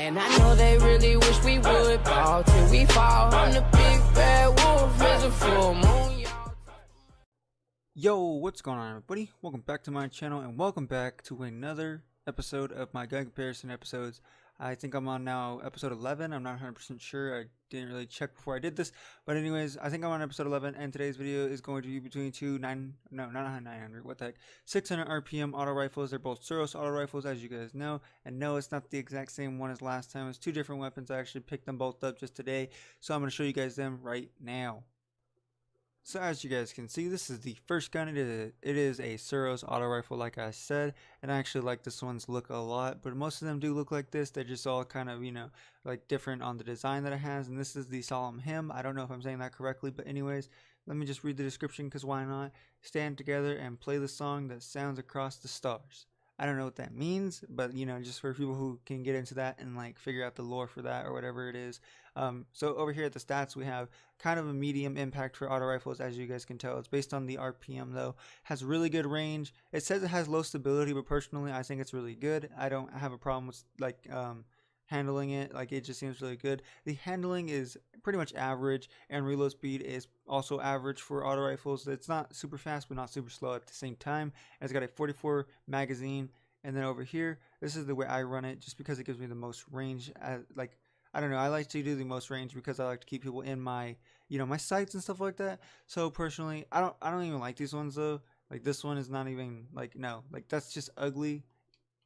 And I know they really wish we would fall till we fall. I'm the big bad wolf, is a full moon, y'all. Yo, what's going on, everybody? Welcome back to my channel, and welcome back to another episode of my gun comparison episodes. I think I'm on now episode 11. I'm not 100% sure. I didn't really check before I did this, but anyways, I think I'm on episode 11, and today's video is going to be between 600 RPM auto rifles. They're both Suros auto rifles, as you guys know, and no, it's not the exact same one as last time. It's two different weapons. I actually picked them both up just today, so I'm going to show you guys them right now. So as you guys can see, this is the first gun. It is a Suros auto rifle, like I said, and I actually like this one's look a lot, but most of them do look like this. They're just all kind of, you know, like different on the design that it has. And this is the Solemn Hymn. I don't know if I'm saying that correctly, but anyways, let me just read the description, because why not? Stand together and play the song that sounds across the stars. I don't know what that means, but you know, just for people who can get into that and like figure out the lore for that or whatever it is. So over here at the stats, we have kind of a medium impact for auto rifles, as you guys can tell. It's based on the RPM though. Has really good range. It says it has low stability, but personally I think it's really good. I don't have a problem with like handling it. Like, it just seems really good. The handling is pretty much average, and reload speed is also average for auto rifles. It's not super fast but not super slow at the same time. And it's got a 44 magazine. And then over here, this is the way I run it, just because it gives me the most range. Like, I don't know, I like to do the most range because I like to keep people in my, you know, my sights and stuff like that. So personally, I don't even like these ones though. Like, this one is not even like, no, like, that's just ugly.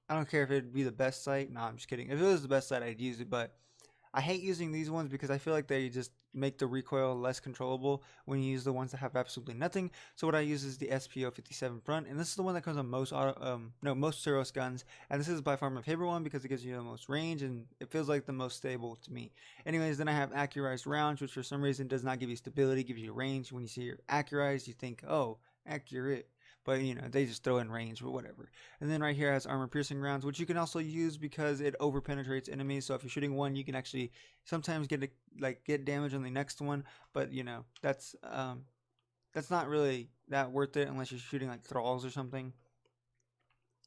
I don't care if it'd be the best sight. No, I'm just kidding. If it was the best sight, I'd use it. But I hate using these ones because I feel like they just make the recoil less controllable when you use the ones that have absolutely nothing. So what I use is the SPO 57 front, and this is the one that comes on most most Suros guns. And this is by far my favorite one because it gives you the most range and it feels like the most stable to me. Anyways, then I have accurized rounds, which for some reason does not give you stability, gives you range. When you see your accurized, you think, oh, accurate. But, you know, they just throw in range, but whatever. And then right here has armor piercing rounds, which you can also use because it over penetrates enemies. So if you're shooting one, you can actually sometimes get damage on the next one. But, you know, that's not really that worth it unless you're shooting like thralls or something.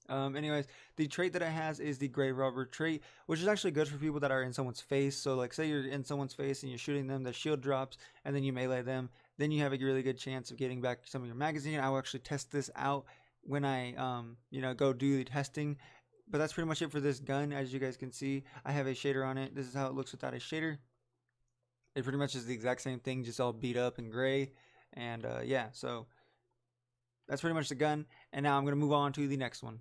Anyways, the trait that it has is the gray rubber trait, which is actually good for people that are in someone's face. So like, say you're in someone's face and you're shooting them, the shield drops, and then you melee them. Then you have a really good chance of getting back some of your magazine. I will actually test this out when I, you know, go do the testing. But that's pretty much it for this gun. As you guys can see, I have a shader on it. This is how it looks without a shader. It pretty much is the exact same thing, just all beat up and gray. And yeah, so that's pretty much the gun. And now I'm going to move on to the next one.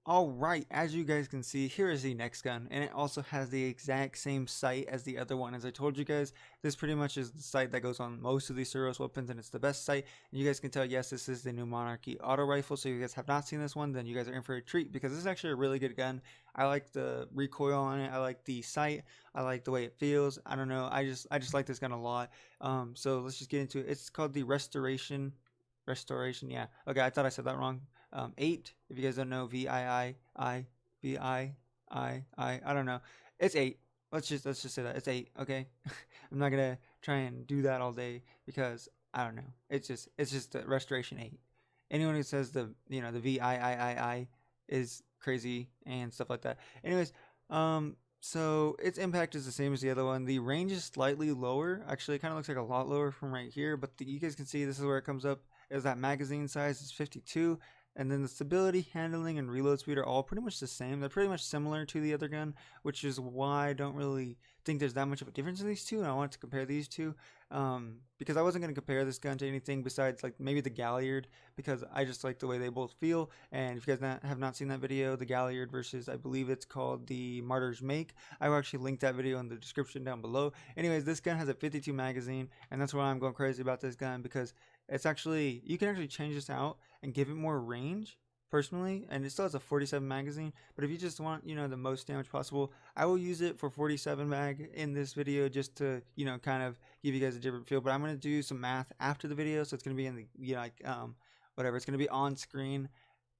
Alright, as you guys can see, here is the next gun, and it also has the exact same sight as the other one. As I told you guys, this pretty much is the sight that goes on most of these Suros weapons, and it's the best sight. And you guys can tell, yes, this is the new Monarchy auto rifle. So if you guys have not seen this one, then you guys are in for a treat, because this is actually a really good gun. I like the recoil on it, I like the sight, I like the way it feels. I don't know, I just like this gun a lot. So let's just get into it. It's called the Restoration, yeah. Okay, I thought I said that wrong. 8, if you guys don't know, VIII, I don't know, it's 8. Let's just say that it's 8. Okay. I'm not gonna try and do that all day because I don't know, it's just the Restoration 8. Anyone who says the, you know, the VIII is crazy and stuff like that. Anyways, so its impact is the same as the other one. The range is slightly lower. Actually, it kind of looks like a lot lower from right here, but you guys can see this is where it comes up, is that magazine size is 52. And then the stability, handling, and reload speed are all pretty much the same. They're pretty much similar to the other gun, which is why I don't really think there's that much of a difference in these two. And I wanted to compare these two because I wasn't going to compare this gun to anything besides like maybe the Galliard, because I just like the way they both feel. And if you guys have not seen that video, the Galliard versus, I believe it's called the Martyr's Make, I will actually link that video in the description down below. Anyways, this gun has a 52 magazine, and that's why I'm going crazy about this gun, because it's actually, you can actually change this out and give it more range personally, and it still has a 47 magazine. But if you just want, you know, the most damage possible, I will use it for 47 mag in this video, just to, you know, kind of give you guys a different feel. But I'm going to do some math after the video, so it's going to be in the, you know, like whatever, it's going to be on screen.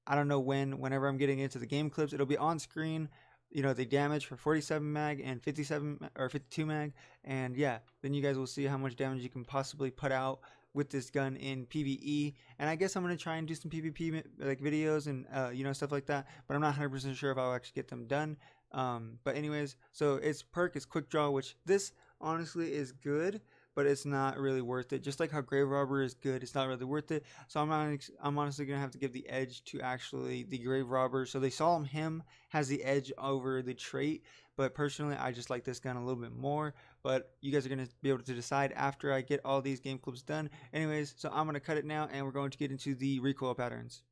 I don't know whenever I'm getting into the game clips, it'll be on screen, you know, the damage for 47 mag and 57 or 52 mag. And yeah, then you guys will see how much damage you can possibly put out with this gun in PvE, and I guess I'm gonna try and do some PvP like videos and stuff like that, but I'm not 100% sure if I'll actually get them done. But anyways, so its perk is quick draw, which this honestly is good, but it's not really worth it. Just like how Grave Robber is good, it's not really worth it. So I'm honestly gonna have to give the edge to actually the Grave Robber. So the Solemn Hymn has the edge over the trait, but personally I just like this gun a little bit more. But you guys are gonna be able to decide after I get all these game clips done. Anyways, so I'm gonna cut it now, and we're going to get into the recoil patterns.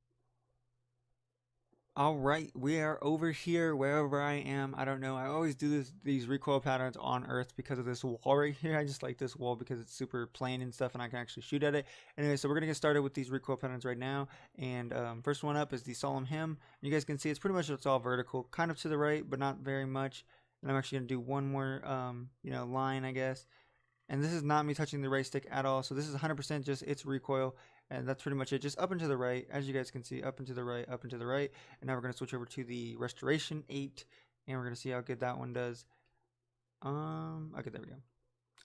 Alright, we are over here wherever I am. I don't know. I always do these recoil patterns on Earth because of this wall right here. I just like this wall because it's super plain and stuff, and I can actually shoot at it. Anyway, so we're going to get started with these recoil patterns right now. And first one up is the Solemn Hymn. You guys can see it's pretty much it's all vertical, kind of to the right, but not very much. And I'm actually going to do one more line, I guess. And this is not me touching the right stick at all. So this is 100% just its recoil. And that's pretty much it. Just up and to the right, as you guys can see, up and to the right, up and to the right. And now we're going to switch over to the Restoration 8. And we're going to see how good that one does. Okay, there we go.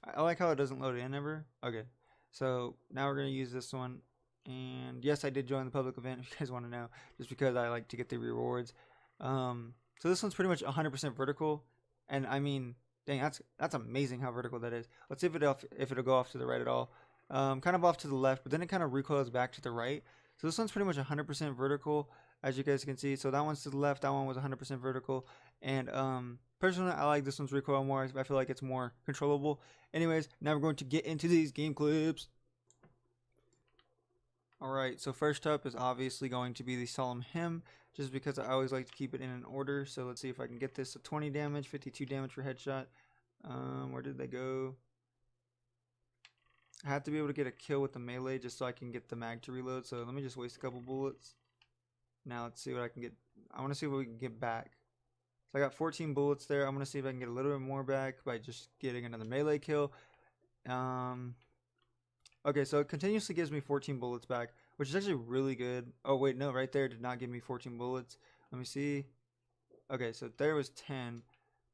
I like how it doesn't load in ever. Okay, so now we're going to use this one. And yes, I did join the public event if you guys want to know. Just because I like to get the rewards. So this one's pretty much 100% vertical. And I mean, dang, that's amazing how vertical that is. Let's see if it'll go off to the right at all. Kind of off to the left, but then it kind of recoils back to the right. So this one's pretty much 100% vertical, as you guys can see. So that one's to the left, that one was 100% vertical. And personally, I like this one's recoil more. I feel like it's more controllable. Anyways, now we're going to get into these game clips. Alright, so first up is obviously going to be the Solemn Hymn, just because I always like to keep it in an order. So let's see if I can get this. So 20 damage, 52 damage for headshot. Where did they go? I have to be able to get a kill with the melee just so I can get the mag to reload. So let me just waste a couple bullets. Now let's see what I can get. I want to see what we can get back. So I got 14 bullets there. I'm going to see if I can get a little bit more back by just getting another melee kill. Okay, so it continuously gives me 14 bullets back, which is actually really good. Oh wait, no, right there did not give me 14 bullets. Let me see. Okay, so there was 10.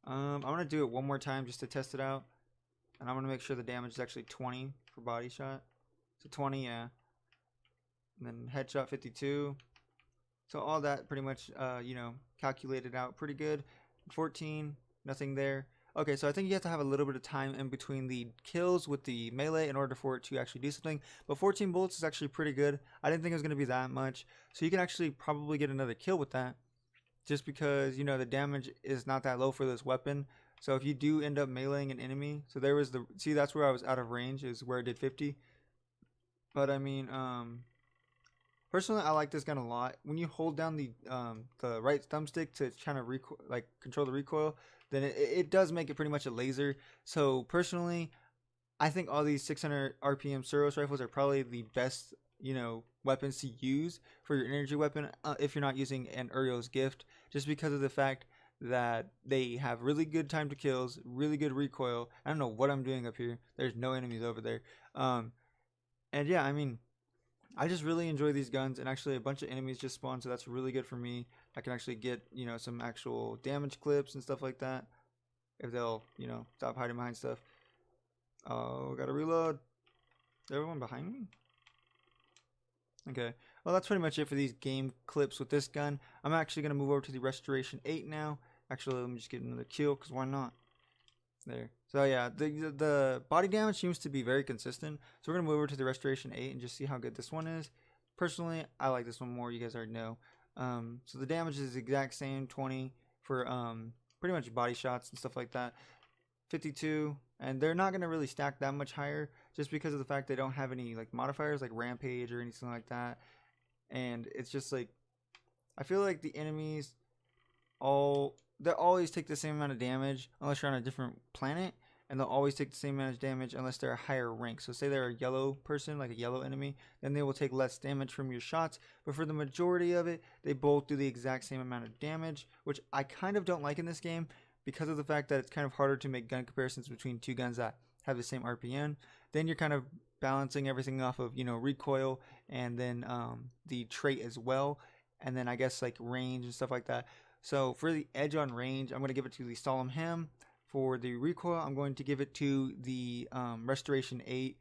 I'm going to do it one more time just to test it out. And I'm going to make sure the damage is actually 20 for body shot. So 20, yeah. And then headshot 52. So all that pretty much, calculated out pretty good. 14, nothing there. Okay, so I think you have to have a little bit of time in between the kills with the melee in order for it to actually do something. But 14 bullets is actually pretty good. I didn't think it was going to be that much. So you can actually probably get another kill with that. Just because, the damage is not that low for this weapon. So if you do end up meleeing an enemy, so there was see that's where I was out of range, is where I did 50. But I mean, personally I like this gun a lot. When you hold down the right thumbstick to kind of control the recoil, then it does make it pretty much a laser. So personally, I think all these 600 RPM Suros rifles are probably the best, weapons to use for your energy weapon if you're not using an Uriel's gift, just because of the fact that they have really good time to kills, really good recoil. I don't know what I'm doing up here. There's no enemies over there. And yeah, I mean, I just really enjoy these guns, and actually a bunch of enemies just spawned, so that's really good for me. I can actually get, some actual damage clips and stuff like that if they'll, stop hiding behind stuff. Oh, gotta reload. Is everyone behind me? Okay, well that's pretty much it for these game clips with this gun. I'm actually going to move over to the Restoration 8 now. Actually, let me just get another kill, because why not? There. So yeah, the body damage seems to be very consistent. So we're going to move over to the Restoration 8 and just see how good this one is. Personally, I like this one more. You guys already know. So the damage is the exact same, 20 for pretty much body shots and stuff like that. 52, and they're not going to really stack that much higher just because of the fact they don't have any modifiers like rampage or anything like that. And it's just I feel like the enemies they always take the same amount of damage unless you're on a different planet, and they'll always take the same amount of damage unless they're a higher rank. So say they're a yellow person, like a yellow enemy, then they will take less damage from your shots. But for the majority of it, they both do the exact same amount of damage, which I kind of don't like in this game because of the fact that it's kind of harder to make gun comparisons between two guns that have the same RPM. Then you're kind of balancing everything off of, recoil and then the trait as well. And then I guess range and stuff like that. So for the edge on range, I'm going to give it to the Solemn Hymn. For the recoil, I'm going to give it to the Restoration 8.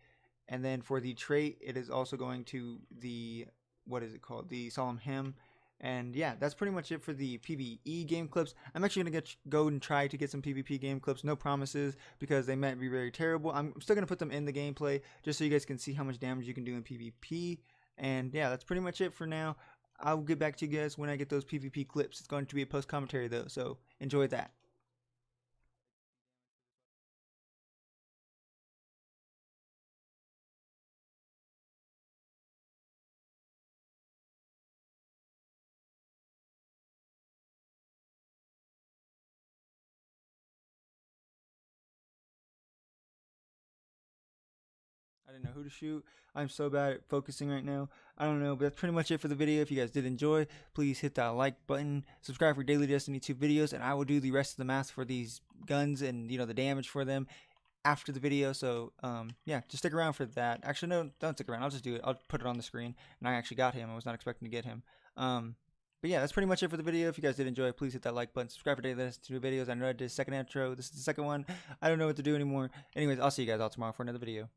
And then for the trait, it is also going to the, what is it called? The Solemn Hymn. And yeah, that's pretty much it for the PvE game clips. I'm actually going to go and try to get some PvP game clips. No promises, because they might be very terrible. I'm still going to put them in the gameplay just so you guys can see how much damage you can do in PvP. And yeah, that's pretty much it for now. I'll get back to you guys when I get those PvP clips. It's going to be a post commentary though, so enjoy that. I didn't know who to shoot. I'm so bad at focusing right now. I don't know, but that's pretty much it for the video. If you guys did enjoy, please hit that like button, subscribe for daily Destiny 2 videos, and I will do the rest of the math for these guns and, you know, the damage for them after the video. So yeah, just stick around for that. Actually, no, don't stick around. I'll just do it. I'll put it on the screen. And I actually got him. I was not expecting to get him. But yeah, that's pretty much it for the video. If you guys did enjoy, please hit that like button, subscribe for daily Destiny 2 videos. I know I did a second intro. This is the second one. I don't know what to do anymore. Anyways, I'll see you guys all tomorrow for another video.